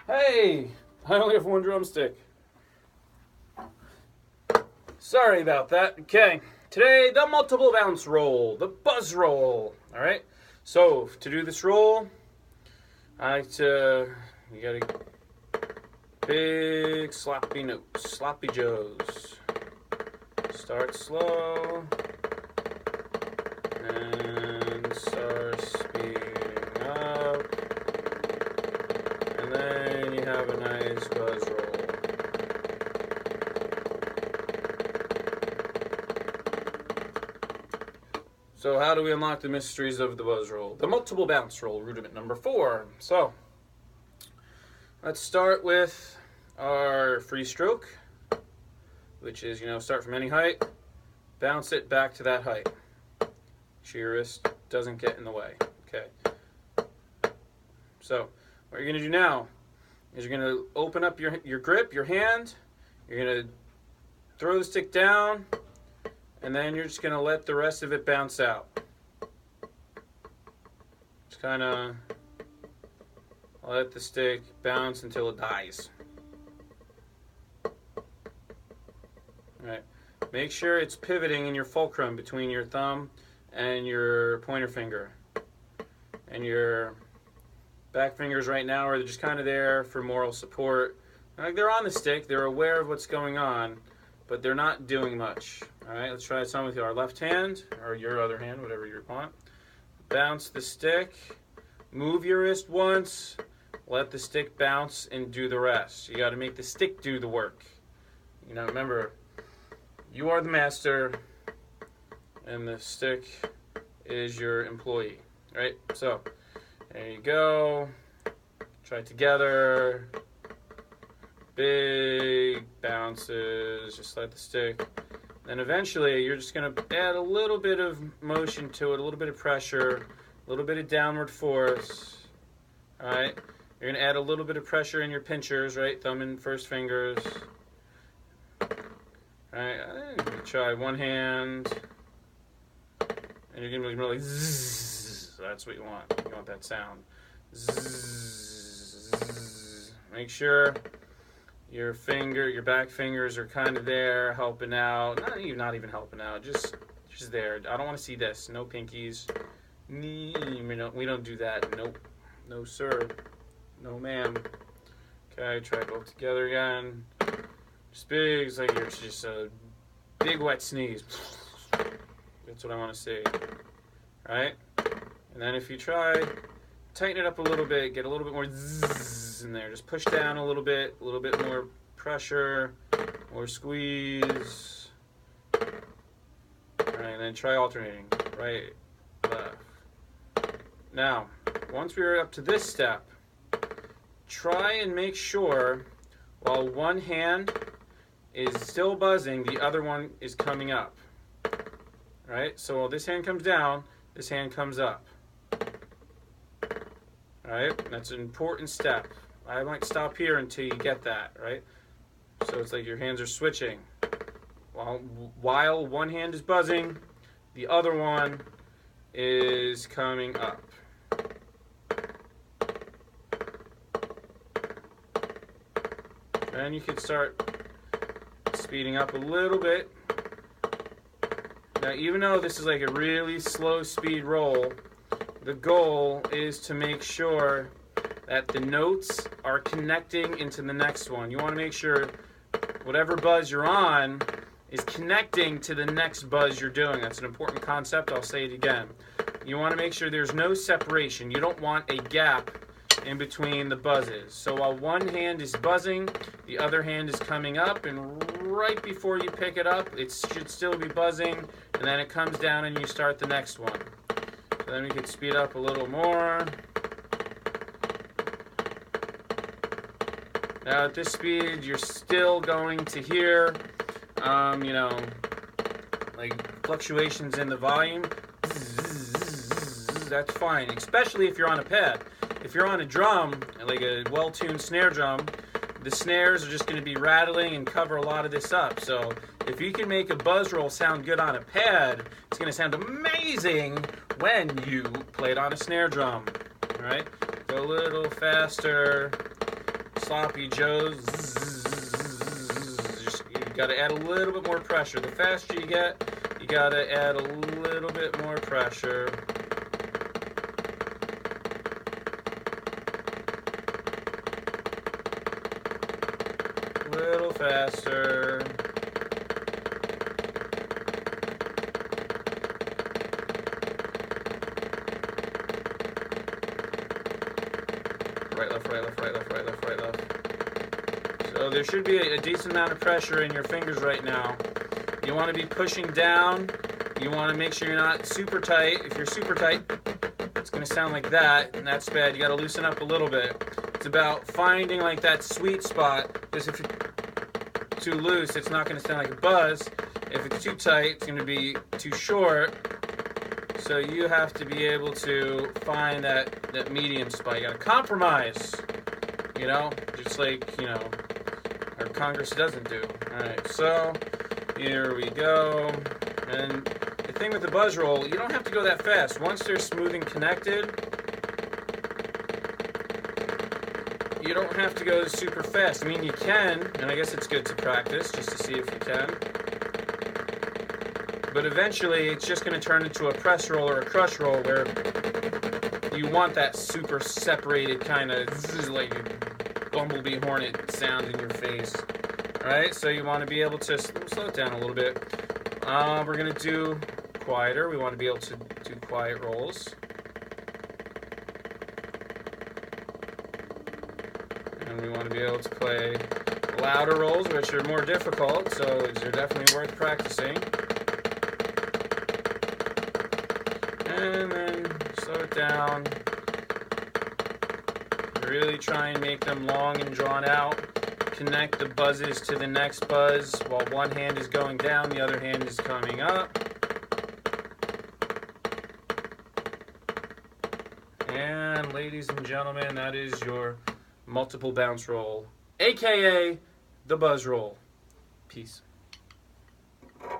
Hey, I only have one drumstick. Sorry about that. Okay, today the multiple bounce roll, the buzz roll. All right. So to do this roll, you gotta big sloppy notes, sloppy joes. Start slow and start speeding up, and then you have a nice buzz roll. So how do we unlock the mysteries of the buzz roll? The multiple bounce roll, rudiment number 4. So let's start with our free stroke, which is, start from any height, bounce it back to that height. Make sure your wrist doesn't get in the way. Okay. So what you're going to do now is you're going to open up your grip, your hand. You're going to throw the stick down, and then you're just going to let the rest of it bounce out. Just kind of let the stick bounce until it dies. Alright. Make sure it's pivoting in your fulcrum between your thumb and your pointer finger. And your back fingers right now are just kind of there for moral support. Like they're on the stick, they're aware of what's going on, but they're not doing much. Alright, let's try some with our left hand, or your other hand, whatever you want. Bounce the stick, move your wrist once, let the stick bounce and do the rest. You got to make the stick do the work. Remember, you are the master, and the stick is your employee. Right? So, there you go. Try it together. Big bounces. Just let the stick. Then eventually, you're just going to add a little bit of motion to it, a little bit of pressure, a little bit of downward force. All right? You're going to add a little bit of pressure in your pinchers, right? Thumb and first fingers. All right? Try one hand. And you're going to be really zzz. That's what you want. You want that sound. Zzz. Make sure your back fingers are kind of there, helping out. Not even helping out. Just there. I don't want to see this. No pinkies. We don't do that. Nope. No, sir. No, ma'am. Okay, try both together again. Just big. It's like you're just a big wet sneeze. That's what I want to see. Right? And then if you try, tighten it up a little bit, get a little bit more zzz in there. Just push down a little bit more pressure, more squeeze. All right, and then try alternating. Right, left. Now, once we are up to this step, try and make sure while one hand is still buzzing, the other one is coming up. All right, so while this hand comes down, this hand comes up. All right, that's an important step. I might stop here until you get that, right? So it's like your hands are switching. While one hand is buzzing, the other one is coming up. And you can start speeding up a little bit. Now, even though this is like a really slow speed roll, the goal is to make sure that the notes are connecting into the next one. You want to make sure whatever buzz you're on is connecting to the next buzz you're doing. That's an important concept. I'll say it again. You want to make sure there's no separation. You don't want a gap in between the buzzes. So while one hand is buzzing, the other hand is coming up, and right before you pick it up, it should still be buzzing, and then it comes down and you start the next one. So then we can speed up a little more. Now at this speed, you're still going to hear, like fluctuations in the volume. That's fine, especially if you're on a pad. If you're on a drum, like a well-tuned snare drum, the snares are just going to be rattling and cover a lot of this up. So if you can make a buzz roll sound good on a pad, it's going to sound amazing when you play it on a snare drum. All right? Go a little faster. sloppy joes. You gotta add a little bit more pressure. The faster you get, you gotta add a little bit more pressure. A little faster. Right, left, right, left, right, left, right, left, right, left. So there should be a decent amount of pressure in your fingers right now. You want to be pushing down. You want to make sure you're not super tight. If you're super tight, it's going to sound like that, and that's bad. You got to loosen up a little bit. It's about finding like that sweet spot, because if you're too loose, it's not going to sound like a buzz. If it's too tight, it's going to be too short. So you have to be able to find that medium spot. You got to compromise, you know, just like, you know, our Congress doesn't do. All right, so here we go. And the thing with the buzz roll, you don't have to go that fast. Once they're smooth and connected, you don't have to go super fast. I mean, you can, and I guess it's good to practice just to see if you can. But eventually, it's just going to turn into a press roll or a crush roll where you want that super separated kind of like bumblebee hornet sound in your face. All right, so you want to be able to slow it down a little bit. We're going to do quieter. We want to be able to do quiet rolls. And we want to be able to play louder rolls, which are more difficult, so these are definitely worth practicing. And then slow it down. Really try and make them long and drawn out. Connect the buzzes to the next buzz while one hand is going down, the other hand is coming up. And ladies and gentlemen, that is your multiple bounce roll, aka the buzz roll. Peace.